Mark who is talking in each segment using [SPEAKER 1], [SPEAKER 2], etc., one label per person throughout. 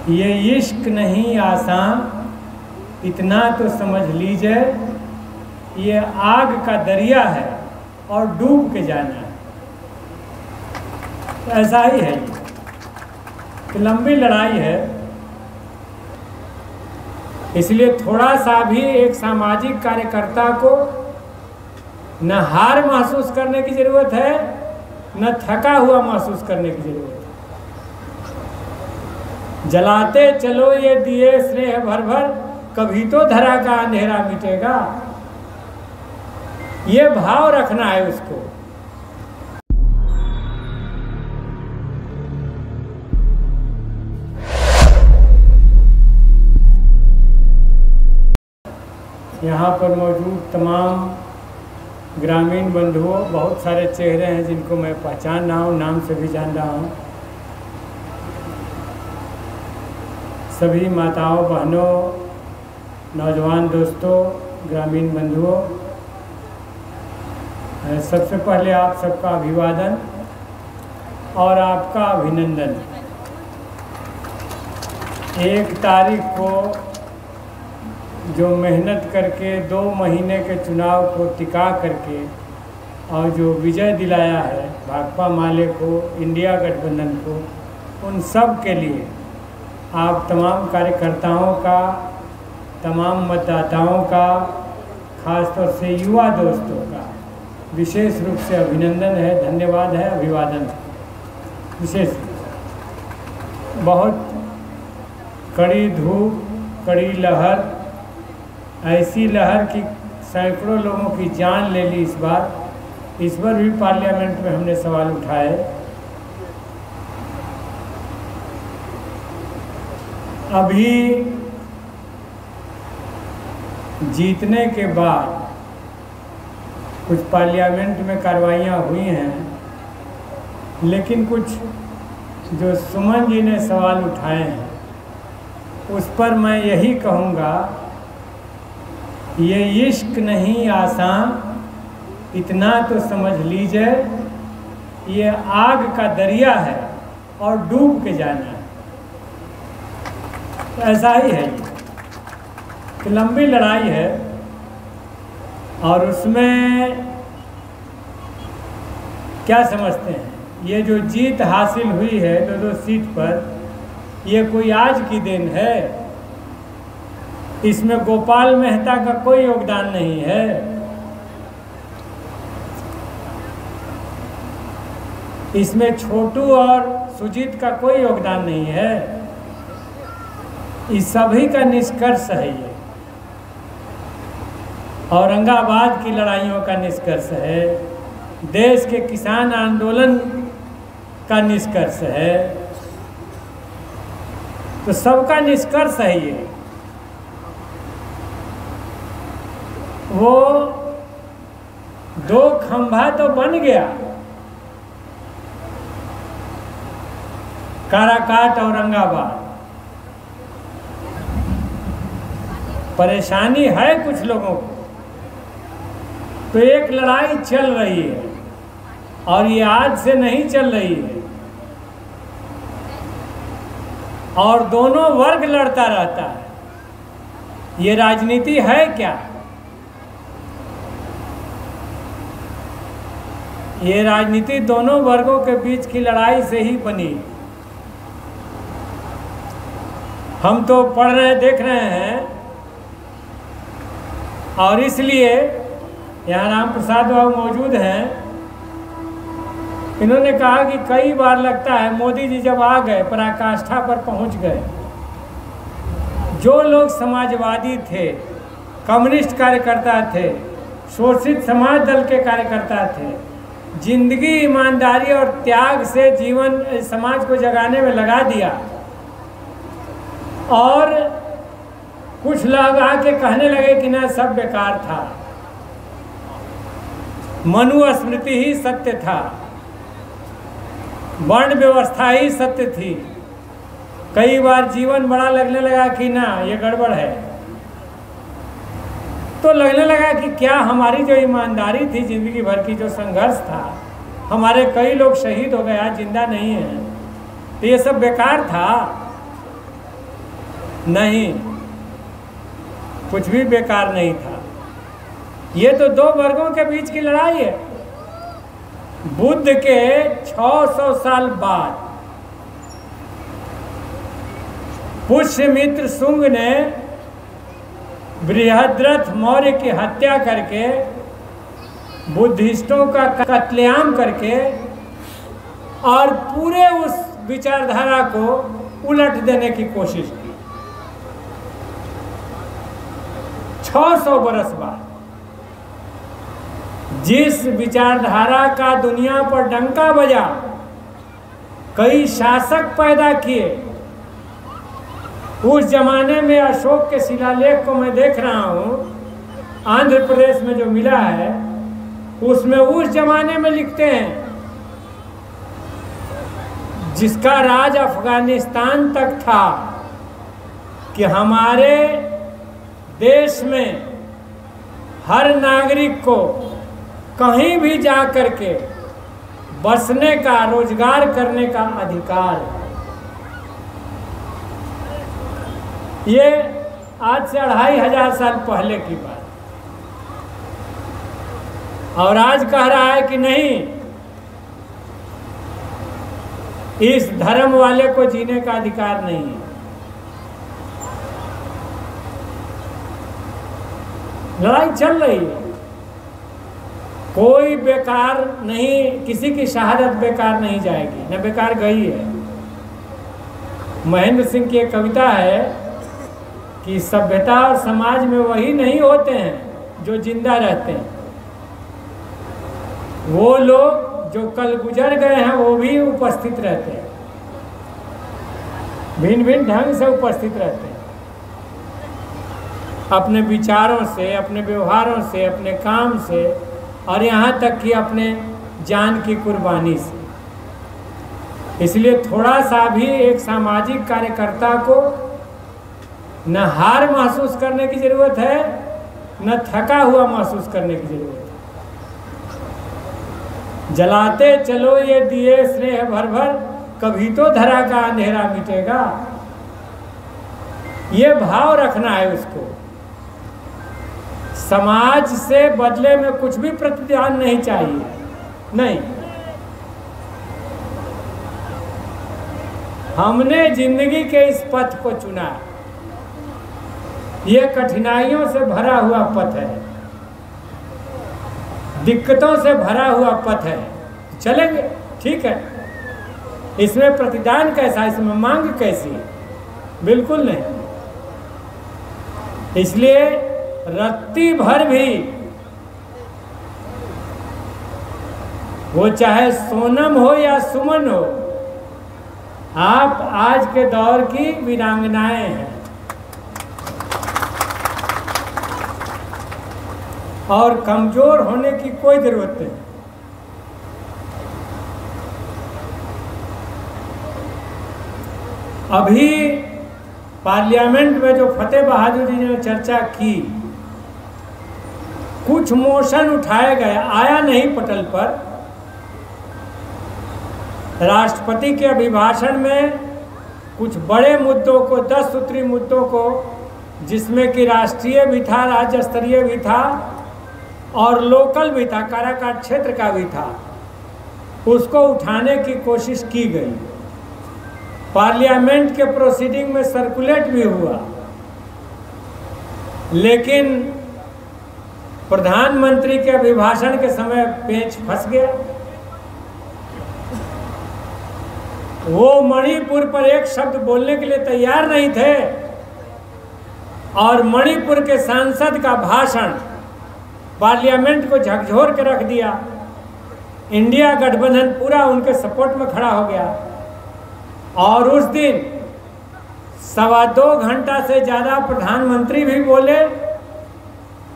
[SPEAKER 1] ये इश्क नहीं आसान, इतना तो समझ लीजिए, ये आग का दरिया है और डूब के जाना है। तो ऐसा ही है ये कि लंबी लड़ाई है। इसलिए थोड़ा सा भी एक सामाजिक कार्यकर्ता को न हार महसूस करने की ज़रूरत है, न थका हुआ महसूस करने की ज़रूरत है। जलाते चलो ये दिए स्नेह भर भर, कभी तो धरा का अंधेरा मिटेगा। ये भाव रखना है उसको। यहाँ पर मौजूद तमाम ग्रामीण बंधुओं, बहुत सारे चेहरे हैं जिनको मैं पहचान रहा हूँ, नाम से भी जान रहा हूँ। सभी माताओं, बहनों, नौजवान दोस्तों, ग्रामीण बंधुओं, सबसे पहले आप सबका अभिवादन और आपका अभिनंदन। 1 तारीख को जो मेहनत करके 2 महीने के चुनाव को टिका करके और जो विजय दिलाया है भाकपा माले को, इंडिया गठबंधन को, उन सब के लिए आप तमाम कार्यकर्ताओं का, तमाम मतदाताओं का, खासतौर से युवा दोस्तों का विशेष रूप से अभिनंदन है, धन्यवाद है, अभिवादन है। विशेष बहुत कड़ी धूप, कड़ी लहर, ऐसी लहर की सैकड़ों लोगों की जान ले ली इस बार। इस बार भी पार्लियामेंट में हमने सवाल उठाए। अभी जीतने के बाद कुछ पार्लियामेंट में कार्रवाइयाँ हुई हैं, लेकिन कुछ जो सुमन जी ने सवाल उठाए हैं उस पर मैं यही कहूँगा, ये इश्क नहीं आसान, इतना तो समझ लीजिए, ये आग का दरिया है और डूब के जाना है। तो ऐसा ही है ये कि लंबी लड़ाई है और उसमें क्या समझते हैं, ये जो जीत हासिल हुई है 2-2 सीट पर, ये कोई आज की देन है। इसमें गोपाल मेहता का कोई योगदान नहीं है। इसमें छोटू और सुजीत का कोई योगदान नहीं है। इस सभी का निष्कर्ष है ये। औरंगाबाद की लड़ाइयों का निष्कर्ष है, देश के किसान आंदोलन का निष्कर्ष है। तो सबका निष्कर्ष है ये। वो 2 खंभा तो बन गया, काराकाट औरंगाबाद। परेशानी है कुछ लोगों को, तो एक लड़ाई चल रही है और ये आज से नहीं चल रही है, और दोनों वर्ग लड़ता रहता है। ये राजनीति है क्या? ये राजनीति दोनों वर्गों के बीच की लड़ाई से ही बनी। हम तो पढ़ रहे, देख रहे हैं, और इसलिए यहाँ राम प्रसाद बाबू मौजूद हैं। इन्होंने कहा कि कई बार लगता है मोदी जी जब आ गए, पराकाष्ठा पर पहुँच गए, जो लोग समाजवादी थे, कम्युनिस्ट कार्यकर्ता थे, शोषित समाज दल के कार्यकर्ता थे, जिंदगी ईमानदारी और त्याग से जीवन समाज को जगाने में लगा दिया, और कुछ लोग आके कहने लगे कि ना सब बेकार था, मनुस्मृति ही सत्य था, वर्ण व्यवस्था ही सत्य थी। कई बार जीवन बड़ा लगने लगा कि ना ये गड़बड़ है, तो लगने लगा कि क्या हमारी जो ईमानदारी थी, जिंदगी भर की जो संघर्ष था, हमारे कई लोग शहीद हो गए, आज जिंदा नहीं हैं, तो ये सब बेकार था। नहीं, कुछ भी बेकार नहीं था। ये तो दो वर्गों के बीच की लड़ाई है। बुद्ध के 600 साल बाद पुष्यमित्र शुंग ने बृहद्रथ मौर्य की हत्या करके, बुद्धिस्टों का कत्लेआम करके और पूरे उस विचारधारा को उलट देने की कोशिश की। 600 बरस बाद जिस विचारधारा का दुनिया पर डंका बजा, कई शासक पैदा किए, उस जमाने में अशोक के शिलालेख को मैं देख रहा हूँ, आंध्र प्रदेश में जो मिला है, उसमें उस जमाने में लिखते हैं जिसका राज अफगानिस्तान तक था कि हमारे देश में हर नागरिक को कहीं भी जा करके बसने का, रोजगार करने का अधिकार है। ये आज से 2500 साल पहले की बात, और आज कह रहा है कि नहीं, इस धर्म वाले को जीने का अधिकार नहीं है। लड़ाई चल रही है, कोई बेकार नहीं, किसी की शहादत बेकार नहीं जाएगी, न बेकार गई है। महेंद्र सिंह की एक कविता है कि सभ्यता और समाज में वही नहीं होते हैं जो जिंदा रहते हैं, वो लोग जो कल गुजर गए हैं वो भी उपस्थित रहते हैं, भिन्न भिन्न ढंग से उपस्थित रहते हैं, अपने विचारों से, अपने व्यवहारों से, अपने काम से, और यहाँ तक कि अपने जान की कुर्बानी से। इसलिए थोड़ा सा भी एक सामाजिक कार्यकर्ता को न हार महसूस करने की जरूरत है, न थका हुआ महसूस करने की जरूरत है। जलाते चलो ये दिए स्नेह भर भर, कभी तो धरा का अंधेरा मिटेगा। ये भाव रखना है उसको। समाज से बदले में कुछ भी प्रतिदान नहीं चाहिए, नहीं। हमने जिंदगी के इस पथ को चुना, ये कठिनाइयों से भरा हुआ पथ है, दिक्कतों से भरा हुआ पथ है। चलेंगे, ठीक है। इसमें प्रतिदान कैसा, इसमें मांग कैसी? बिल्कुल नहीं। इसलिए रत्ती भर भी, वो चाहे सोनम हो या सुमन हो, आप आज के दौर की वीरांगनाएं हैं, और कमजोर होने की कोई जरूरत नहीं। अभी पार्लियामेंट में जो फतेह बहादुर जी ने चर्चा की, कुछ मोशन उठाए गए, आया नहीं पटल पर। राष्ट्रपति के अभिभाषण में कुछ बड़े मुद्दों को, 10 सूत्री मुद्दों को, जिसमें कि राष्ट्रीय भी था, राज्य स्तरीय भी था और लोकल भी था, काराकाट क्षेत्र का भी था, उसको उठाने की कोशिश की गई। पार्लियामेंट के प्रोसीडिंग में सर्कुलेट भी हुआ, लेकिन प्रधानमंत्री के अभिभाषण के समय पेच फंस गया। वो मणिपुर पर एक शब्द बोलने के लिए तैयार नहीं थे, और मणिपुर के सांसद का भाषण पार्लियामेंट को झकझोर के रख दिया। इंडिया गठबंधन पूरा उनके सपोर्ट में खड़ा हो गया, और उस दिन 2.25 घंटा से ज़्यादा प्रधानमंत्री भी बोले,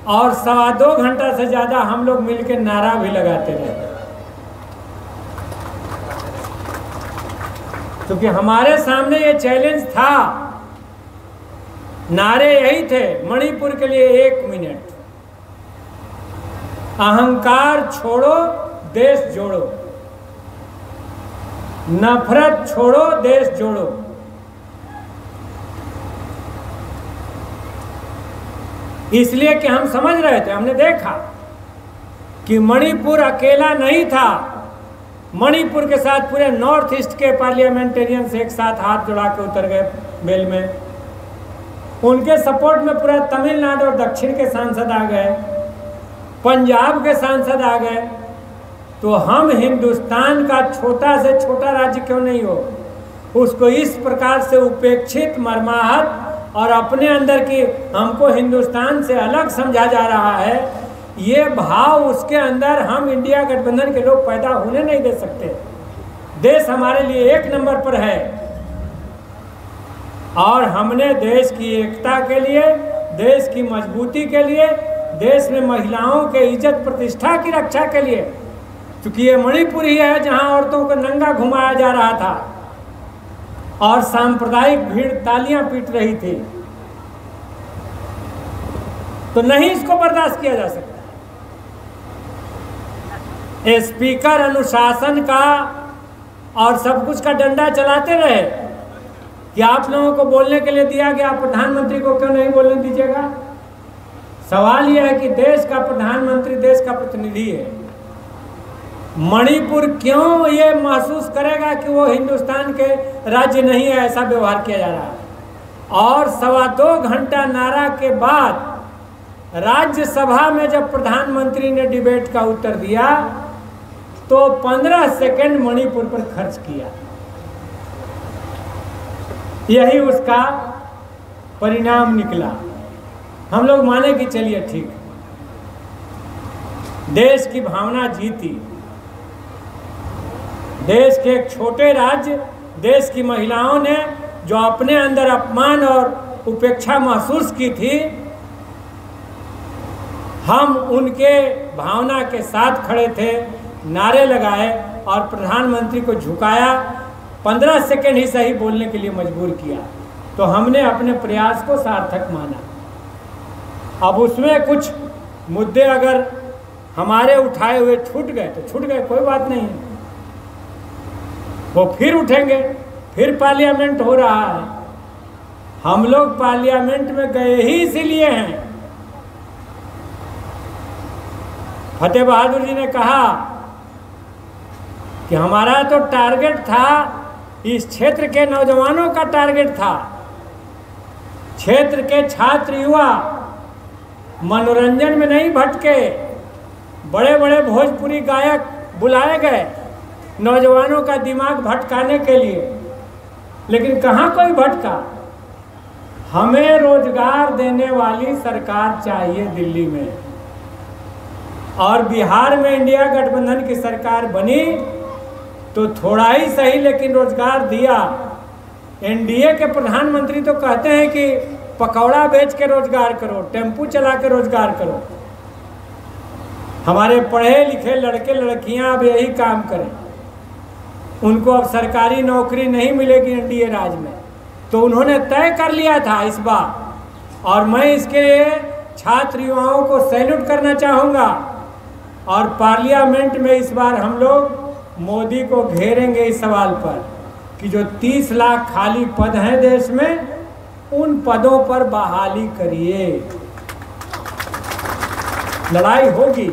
[SPEAKER 1] और 2.25 घंटा से ज़्यादा हम लोग मिलकर नारा भी लगाते रहे, क्योंकि हमारे सामने ये चैलेंज था। नारे यही थे, मणिपुर के लिए 1 मिनट, अहंकार छोड़ो देश जोड़ो, नफरत छोड़ो देश जोड़ो। इसलिए कि हम समझ रहे थे, हमने देखा कि मणिपुर अकेला नहीं था। मणिपुर के साथ पूरे नॉर्थ ईस्ट के पार्लियामेंटेरियंस एक साथ हाथ जोड़ा के उतर गए बेल में। उनके सपोर्ट में पूरा तमिलनाडु और दक्षिण के सांसद आ गए, पंजाब के सांसद आ गए। तो हम हिंदुस्तान का छोटा से छोटा राज्य क्यों नहीं हो, उसको इस प्रकार से उपेक्षित, मर्माहत और अपने अंदर की हमको हिंदुस्तान से अलग समझा जा रहा है, ये भाव उसके अंदर हम इंडिया गठबंधन के लोग पैदा होने नहीं दे सकते। देश हमारे लिए एक नंबर पर है और हमने देश की एकता के लिए, देश की मजबूती के लिए, देश में महिलाओं के इज्जत प्रतिष्ठा की रक्षा के लिए, क्योंकि ये मणिपुर ही है जहां औरतों को नंगा घुमाया जा रहा था और सांप्रदायिक भीड़ तालियां पीट रही थी, तो नहीं इसको बर्दाश्त किया जा सकता। स्पीकर अनुशासन का और सब कुछ का डंडा चलाते रहे कि आप लोगों को बोलने के लिए दिया गया, प्रधानमंत्री को क्यों नहीं बोलने दीजिएगा। सवाल यह है कि देश का प्रधानमंत्री देश का प्रतिनिधि है, मणिपुर क्यों ये महसूस करेगा कि वो हिंदुस्तान के राज्य नहीं है, ऐसा व्यवहार किया जा रहा है। और 2.25 घंटा नारा के बाद राज्यसभा में जब प्रधानमंत्री ने डिबेट का उत्तर दिया तो 15 सेकंड मणिपुर पर खर्च किया। यही उसका परिणाम निकला। हम लोग माने कि चलिए ठीक, देश की भावना जीती। देश के एक छोटे राज्य, देश की महिलाओं ने जो अपने अंदर अपमान और उपेक्षा महसूस की थी, हम उनके भावना के साथ खड़े थे, नारे लगाए और प्रधानमंत्री को झुकाया, 15 सेकंड ही सही बोलने के लिए मजबूर किया। तो हमने अपने प्रयास को सार्थक माना। अब उसमें कुछ मुद्दे अगर हमारे उठाए हुए छूट गए तो छूट गए, कोई बात नहीं है, वो फिर उठेंगे, फिर पार्लियामेंट हो रहा है। हम लोग पार्लियामेंट में गए ही इसीलिए हैं। फतेह बहादुर जी ने कहा कि हमारा तो टारगेट था, इस क्षेत्र के नौजवानों का टारगेट था, क्षेत्र के छात्र युवा मनोरंजन में नहीं भटके, बड़े बड़े भोजपुरी गायक बुलाए गए नौजवानों का दिमाग भटकाने के लिए, लेकिन कहाँ कोई भटका। हमें रोजगार देने वाली सरकार चाहिए दिल्ली में, और बिहार में इंडिया गठबंधन की सरकार बनी तो थोड़ा ही सही लेकिन रोजगार दिया। एनडीए के प्रधानमंत्री तो कहते हैं कि पकौड़ा बेच के रोजगार करो, टेम्पू चला के रोजगार करो। हमारे पढ़े लिखे लड़के लड़कियां अब यही काम करें। उनको अब सरकारी नौकरी नहीं मिलेगी एनडीए राज में, तो उन्होंने तय कर लिया था इस बार, और मैं इसके छात्र युवाओं को सैल्यूट करना चाहूँगा। और पार्लियामेंट में इस बार हम लोग मोदी को घेरेंगे इस सवाल पर कि जो 30 लाख खाली पद हैं देश में, उन पदों पर बहाली करिए। लड़ाई होगी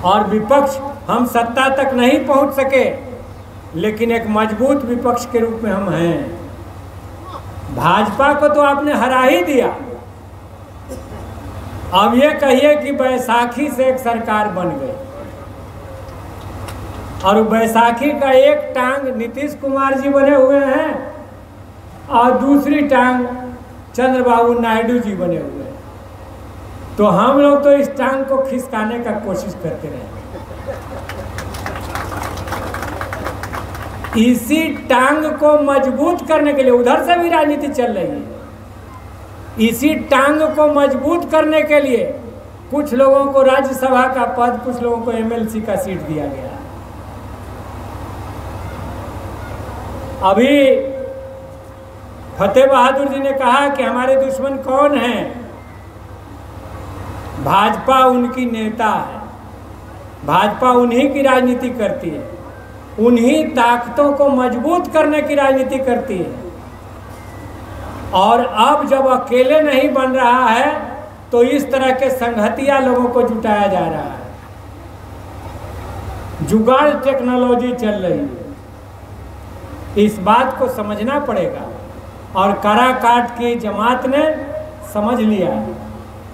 [SPEAKER 1] और विपक्ष, हम सत्ता तक नहीं पहुंच सके लेकिन एक मजबूत विपक्ष के रूप में हम हैं। भाजपा को तो आपने हरा ही दिया, अब ये कहिए कि बैसाखी से एक सरकार बन गई, और बैसाखी का एक टांग नीतीश कुमार जी बने हुए हैं और दूसरी टांग चंद्रबाबू नायडू जी बने हुए हैं। तो हम लोग तो इस टांग को खिसकाने का कोशिश करते रहे। इसी टांग को मजबूत करने के लिए उधर से भी राजनीति चल रही है। इसी टांग को मजबूत करने के लिए कुछ लोगों को राज्यसभा का पद, कुछ लोगों को एमएलसी का सीट दिया गया। अभी फतेह बहादुर जी ने कहा कि हमारे दुश्मन कौन हैं? भाजपा उनकी नेता है, भाजपा उन्हीं की राजनीति करती है, उन्हीं ताकतों को मजबूत करने की राजनीति करती है। और अब जब अकेले नहीं बन रहा है तो इस तरह के संगठिया लोगों को जुटाया जा रहा है। जुगाड़ टेक्नोलॉजी चल रही है, इस बात को समझना पड़ेगा। और काराकाट की जमात ने समझ लिया।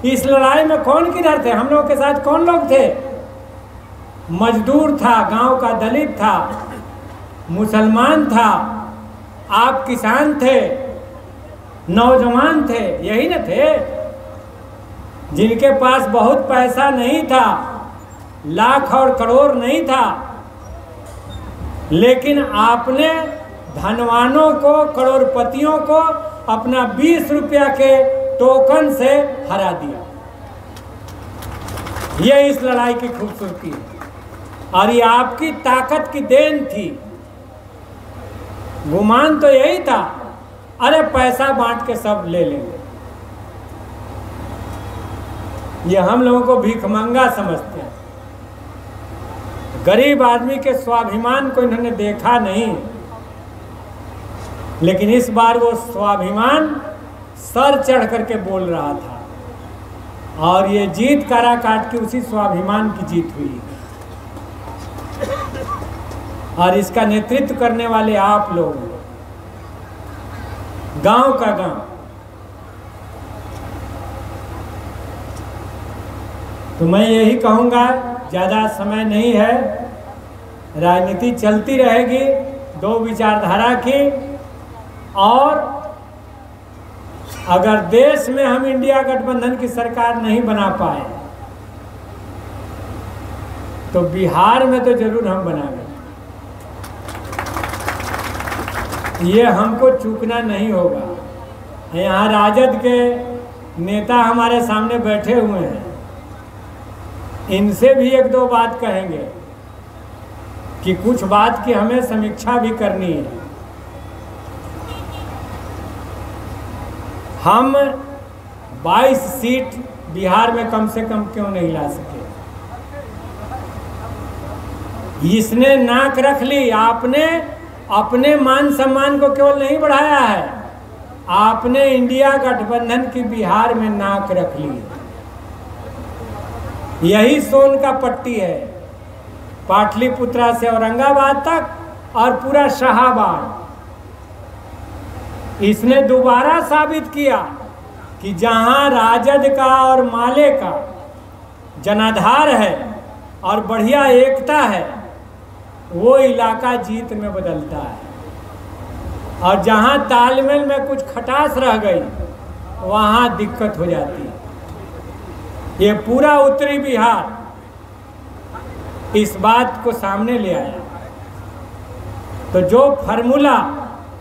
[SPEAKER 1] इस लड़ाई में कौन किधर थे? हम लोग के साथ कौन लोग थे? मजदूर था, गांव का दलित था, मुसलमान था, आप किसान थे, नौजवान थे, यही न थे? जिनके पास बहुत पैसा नहीं था, लाख और करोड़ नहीं था, लेकिन आपने धनवानों को, करोड़पतियों को अपना 20 रुपया के टोकन से हरा दिया। ये इस लड़ाई की खूबसूरती है और ये आपकी ताकत की देन थी। गुमान तो यही था, अरे पैसा बांट के सब ले लेंगे। ये हम लोगों को भिखमंगा समझते हैं। गरीब आदमी के स्वाभिमान को इन्होंने देखा नहीं, लेकिन इस बार वो स्वाभिमान सर चढ़ करके बोल रहा था और ये जीत काराकाट की उसी स्वाभिमान की जीत हुई। और इसका नेतृत्व करने वाले आप लोग, गांव का गांव। तो मैं यही कहूंगा, ज़्यादा समय नहीं है, राजनीति चलती रहेगी दो विचारधारा की। और अगर देश में हम इंडिया गठबंधन की सरकार नहीं बना पाए तो बिहार में तो जरूर हम बनाएंगे। ये हमको चूकना नहीं होगा। यहाँ राजद के नेता हमारे सामने बैठे हुए हैं, इनसे भी एक दो बात कहेंगे कि कुछ बात की हमें समीक्षा भी करनी है। हम 22 सीट बिहार में कम से कम क्यों नहीं ला सके? इसने नाक रख ली। आपने अपने मान सम्मान को केवल नहीं बढ़ाया है, आपने इंडिया गठबंधन की बिहार में नाक रख ली। यही सोन का पट्टी है, पाटलिपुत्रा से औरंगाबाद तक और पूरा शाहाबाद। इसने दोबारा साबित किया कि जहां राजद का और माले का जनाधार है और बढ़िया एकता है, वो इलाका जीत में बदलता है। और जहां तालमेल में कुछ खटास रह गई, वहां दिक्कत हो जाती है। ये पूरा उत्तरी बिहार इस बात को सामने ले आया। तो जो फार्मूला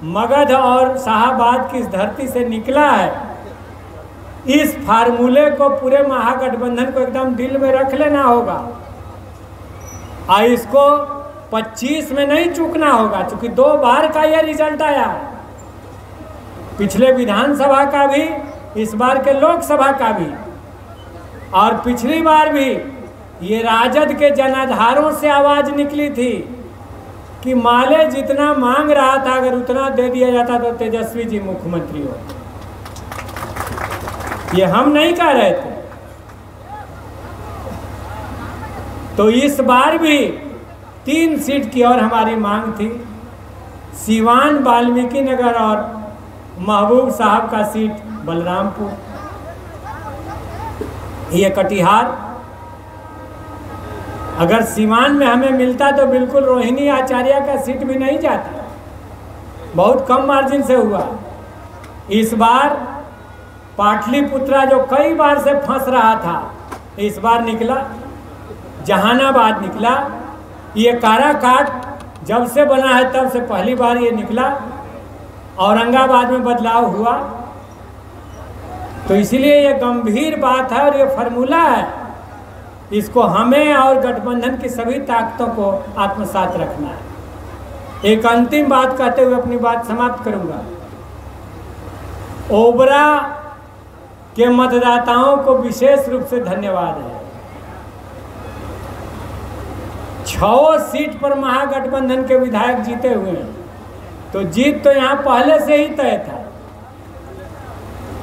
[SPEAKER 1] मगध और शाहाबाद की इस धरती से निकला है, इस फार्मूले को पूरे महागठबंधन को एकदम दिल में रख लेना होगा और इसको 25 में नहीं चूकना होगा, क्योंकि 2 बार का यह रिजल्ट आया है। पिछले विधानसभा का भी, इस बार के लोकसभा का भी, और पिछली बार भी ये राजद के जनाधारों से आवाज निकली थी कि माले जितना मांग रहा था, अगर उतना दे दिया जाता तो तेजस्वी जी मुख्यमंत्री हो। ये हम नहीं कह रहे थे। तो इस बार भी 3 सीट की और हमारी मांग थी। सीवान, वाल्मीकि नगर और महबूब साहब का सीट बलरामपुर, ये कटिहार। अगर सीवान में हमें मिलता तो बिल्कुल रोहिणी आचार्य का सीट भी नहीं जाता, बहुत कम मार्जिन से हुआ। इस बार पाटलिपुत्रा जो कई बार से फंस रहा था, इस बार निकला। जहानाबाद निकला। ये काराकाट जब से बना है तब से पहली बार ये निकला। औरंगाबाद में बदलाव हुआ। तो इसीलिए ये गंभीर बात है और ये फार्मूला है, इसको हमें और गठबंधन की सभी ताकतों को आत्मसात रखना है। एक अंतिम बात कहते हुए अपनी बात समाप्त करूंगा। ओबरा के मतदाताओं को विशेष रूप से धन्यवाद है। 6 सीट पर महागठबंधन के विधायक जीते हुए हैं, तो जीत तो यहाँ पहले से ही तय था।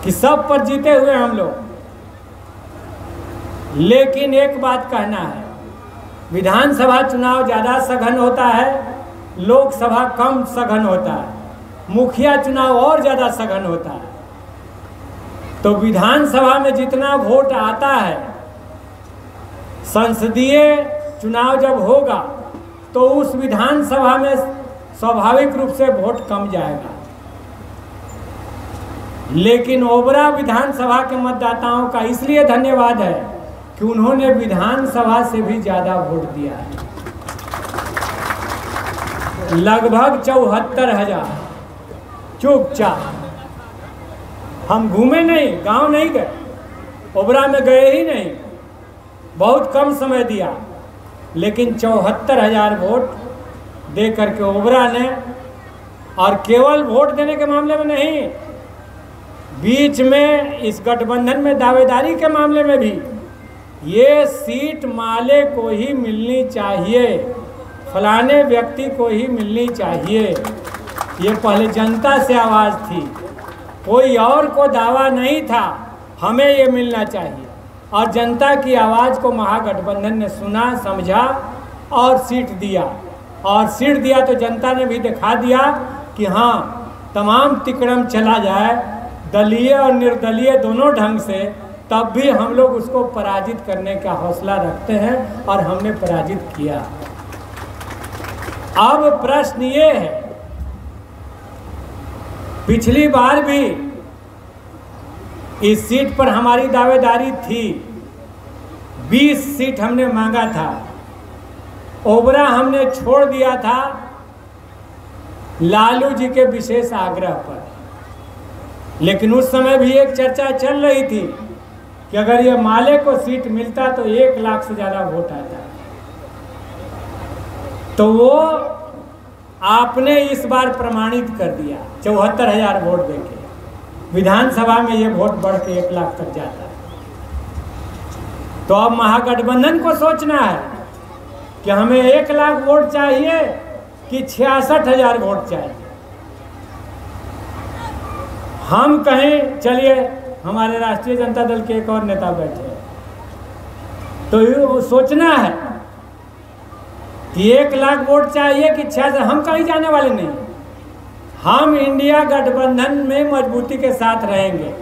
[SPEAKER 1] कि सब पर जीते हुए हम लोग। लेकिन एक बात कहना है, विधानसभा चुनाव ज़्यादा सघन होता है, लोकसभा कम सघन होता है, मुखिया चुनाव और ज़्यादा सघन होता है। तो विधानसभा में जितना वोट आता है, संसदीय चुनाव जब होगा तो उस विधानसभा में स्वाभाविक रूप से वोट कम जाएगा। लेकिन ओबरा विधानसभा के मतदाताओं का इसलिए धन्यवाद है कि उन्होंने विधानसभा से भी ज़्यादा वोट दिया है, लगभग 74,000। चुपचाप हम घूमे नहीं, गांव नहीं गए, ओबरा में गए ही नहीं, बहुत कम समय दिया, लेकिन 74,000 वोट दे करके ओबरा ने, और केवल वोट देने के मामले में नहीं, बीच में इस गठबंधन में दावेदारी के मामले में भी ये सीट माले को ही मिलनी चाहिए, फलाने व्यक्ति को ही मिलनी चाहिए, ये पहले जनता से आवाज़ थी, कोई और को दावा नहीं था, हमें ये मिलना चाहिए। और जनता की आवाज़ को महागठबंधन ने सुना, समझा और सीट दिया। और सीट दिया तो जनता ने भी दिखा दिया कि हाँ, तमाम तिकड़म चला जाए, दलीय और निर्दलीय दोनों ढंग से, तब भी हम लोग उसको पराजित करने का हौसला रखते हैं और हमने पराजित किया। अब प्रश्न ये है, पिछली बार भी इस सीट पर हमारी दावेदारी थी, 20 सीट हमने मांगा था, ओबरा हमने छोड़ दिया था लालू जी के विशेष आग्रह पर। लेकिन उस समय भी एक चर्चा चल रही थी कि अगर ये माले को सीट मिलता तो 1 लाख से ज़्यादा वोट आता। तो वो आपने इस बार प्रमाणित कर दिया, 74,000 वोट देके विधानसभा में ये वोट बढ़ के 1 लाख तक जाता है। तो अब महागठबंधन को सोचना है कि हमें 1 लाख वोट चाहिए कि 66,000 वोट चाहिए। हम कहें चलिए, हमारे राष्ट्रीय जनता दल के एक और नेता बैठे हैं, तो ये सोचना है कि 1 लाख वोट चाहिए कि 66। हम कहीं जाने वाले नहीं, हम इंडिया गठबंधन में मजबूती के साथ रहेंगे।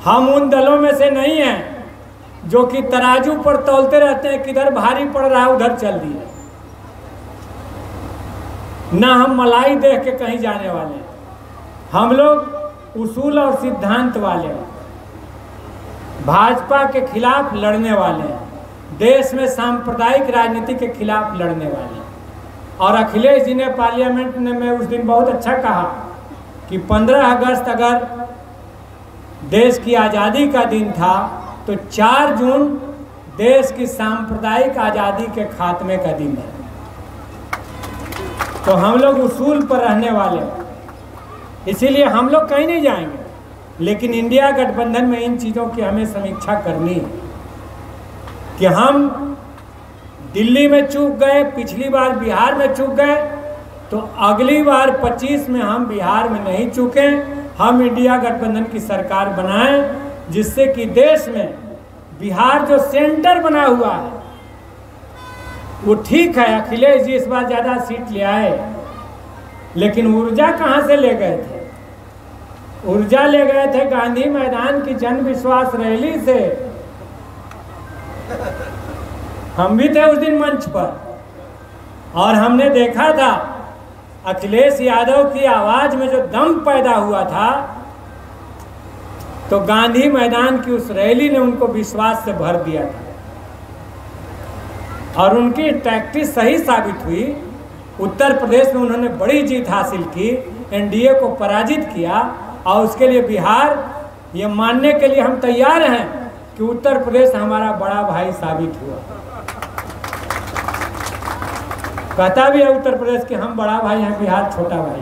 [SPEAKER 1] हम उन दलों में से नहीं हैं जो कि तराजू पर तौलते रहते हैं, किधर भारी पड़ रहा है उधर चल दिए। ना हम मलाई देख के कहीं जाने वाले हैं, हम लोग उसूल और सिद्धांत वाले हैं, भाजपा के खिलाफ लड़ने वाले हैं, देश में सांप्रदायिक राजनीति के खिलाफ लड़ने वाले हैं। और अखिलेश जी ने पार्लियामेंट में उस दिन बहुत अच्छा कहा कि 15 अगस्त अगर देश की आज़ादी का दिन था तो 4 जून देश की सांप्रदायिक आज़ादी के खात्मे का दिन है। तो हम लोग उसूल पर रहने वाले हैं, इसीलिए हम लोग कहीं नहीं जाएंगे। लेकिन इंडिया गठबंधन में इन चीज़ों की हमें समीक्षा करनी है कि हम दिल्ली में चूक गए, पिछली बार बिहार में चूक गए, तो अगली बार 25 में हम बिहार में नहीं चूकें। हम इंडिया गठबंधन की सरकार बनाएं जिससे कि देश में बिहार जो सेंटर बना हुआ है वो ठीक है। अखिलेश जी इस बार ज़्यादा सीट ले आए, लेकिन ऊर्जा कहाँ से ले गए थे? ऊर्जा ले गए थे गांधी मैदान की जन विश्वास रैली से। हम भी थे उस दिन मंच पर और हमने देखा था अखिलेश यादव की आवाज में जो दम पैदा हुआ था, तो गांधी मैदान की उस रैली ने उनको विश्वास से भर दिया था और उनकी टैक्टिस सही साबित हुई। उत्तर प्रदेश में उन्होंने बड़ी जीत हासिल की, एनडीए को पराजित किया और उसके लिए बिहार, ये मानने के लिए हम तैयार हैं कि उत्तर प्रदेश हमारा बड़ा भाई साबित हुआ। कहता भी है उत्तर प्रदेश कि हम बड़ा भाई हैं, बिहार छोटा भाई।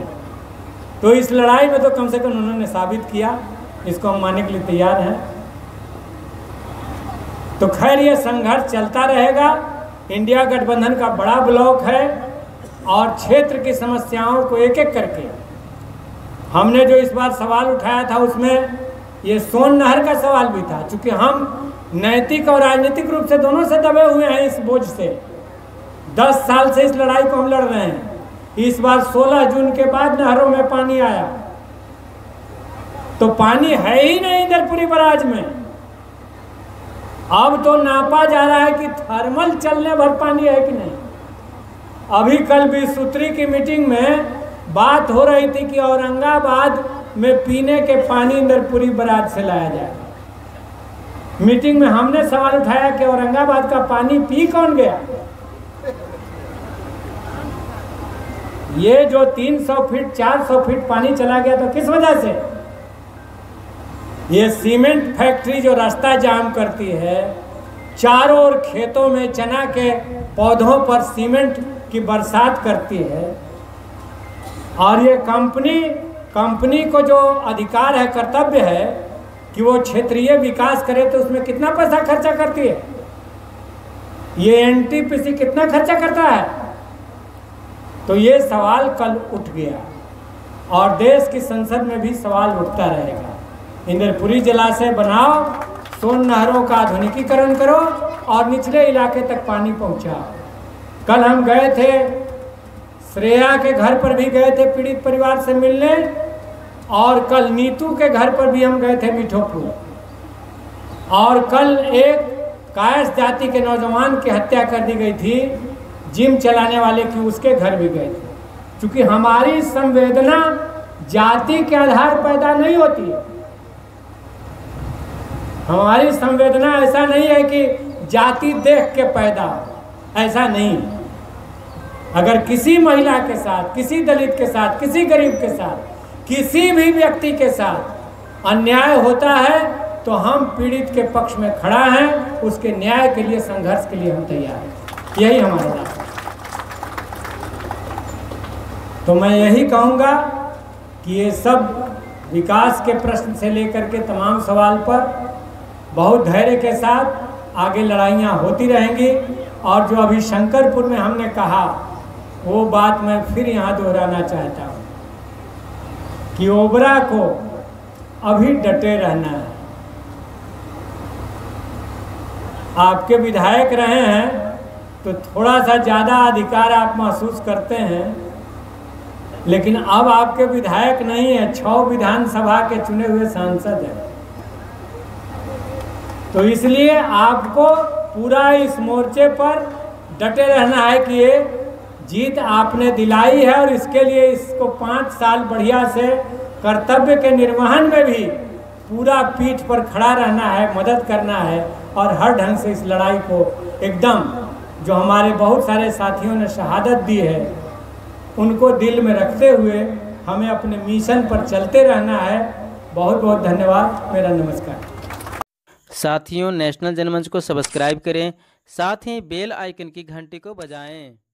[SPEAKER 1] तो इस लड़ाई में तो कम से कम उन्होंने साबित किया, इसको हम मानने के लिए तैयार हैं। तो खैर ये संघर्ष चलता रहेगा। इंडिया गठबंधन का बड़ा ब्लॉक है और क्षेत्र की समस्याओं को एक एक करके हमने जो इस बार सवाल उठाया था उसमें ये सोन नहर का सवाल भी था, क्योंकि हम नैतिक और राजनीतिक रूप से दोनों से दबे हुए हैं इस बोझ से। 10 साल से इस लड़ाई को हम लड़ रहे हैं। इस बार 16 जून के बाद नहरों में पानी आया, तो पानी है ही नहीं इंदरपुरी बराज में। अब तो नापा जा रहा है कि थर्मल चलने भर पानी है कि नहीं। अभी कल 20 सूत्री की मीटिंग में बात हो रही थी कि औरंगाबाद में पीने के पानी इंदरपुरी बराज से लाया जाएगा। मीटिंग में हमने सवाल उठाया कि औरंगाबाद का पानी पी कौन गया। ये जो 300 फीट 400 फीट पानी चला गया तो किस वजह से? ये सीमेंट फैक्ट्री जो रास्ता जाम करती है, चारों ओर खेतों में चना के पौधों पर सीमेंट की बरसात करती है, और ये कंपनी को जो अधिकार है, कर्तव्य है कि वो क्षेत्रीय विकास करे, तो उसमें कितना पैसा खर्चा करती है? ये एनटीपीसी कितना खर्चा करता है? तो ये सवाल कल उठ गया और देश की संसद में भी सवाल उठता रहेगा। इंदरपुरी जलाशय बनाओ, सोन नहरों का आधुनिकीकरण करो और निचले इलाके तक पानी पहुंचाओ। कल हम गए थे, श्रेया के घर पर भी गए थे पीड़ित परिवार से मिलने, और कल नीतू के घर पर भी हम गए थे मिठोपुर, और कल एक कायस जाति के नौजवान की हत्या कर दी गई थी, जिम चलाने वाले की, उसके घर भी गए थे। क्योंकि हमारी संवेदना जाति के आधार पैदा नहीं होती है। हमारी संवेदना ऐसा नहीं है कि जाति देख के पैदा, ऐसा नहीं। अगर किसी महिला के साथ, किसी दलित के साथ, किसी गरीब के साथ, किसी भी व्यक्ति के साथ अन्याय होता है तो हम पीड़ित के पक्ष में खड़ा हैं, उसके न्याय के लिए, संघर्ष के लिए हम तैयार हैं। यही हमारा रास्ता। तो मैं यही कहूँगा कि ये सब विकास के प्रश्न से लेकर के तमाम सवाल पर बहुत धैर्य के साथ आगे लड़ाइयाँ होती रहेंगी। और जो अभी शंकरपुर में हमने कहा, वो बात मैं फिर यहाँ दोहराना चाहता हूँ कि ओबरा को अभी डटे रहना है। आपके विधायक रहे हैं तो थोड़ा सा ज़्यादा अधिकार आप महसूस करते हैं, लेकिन अब आपके विधायक नहीं है, 6 विधानसभा के चुने हुए सांसद हैं। तो इसलिए आपको पूरा इस मोर्चे पर डटे रहना है कि ये जीत आपने दिलाई है, और इसके लिए इसको 5 साल बढ़िया से कर्तव्य के निर्वहन में भी पूरा पीठ पर खड़ा रहना है, मदद करना है, और हर ढंग से इस लड़ाई को एकदम, जो हमारे बहुत सारे साथियों ने शहादत दी है, उनको दिल में रखते हुए हमें अपने मिशन पर चलते रहना है। बहुत बहुत धन्यवाद। मेरा नमस्कार।
[SPEAKER 2] साथियों, नेशनल जनमंच को सब्सक्राइब करें, साथ ही बेल आइकन की घंटी को बजाएं।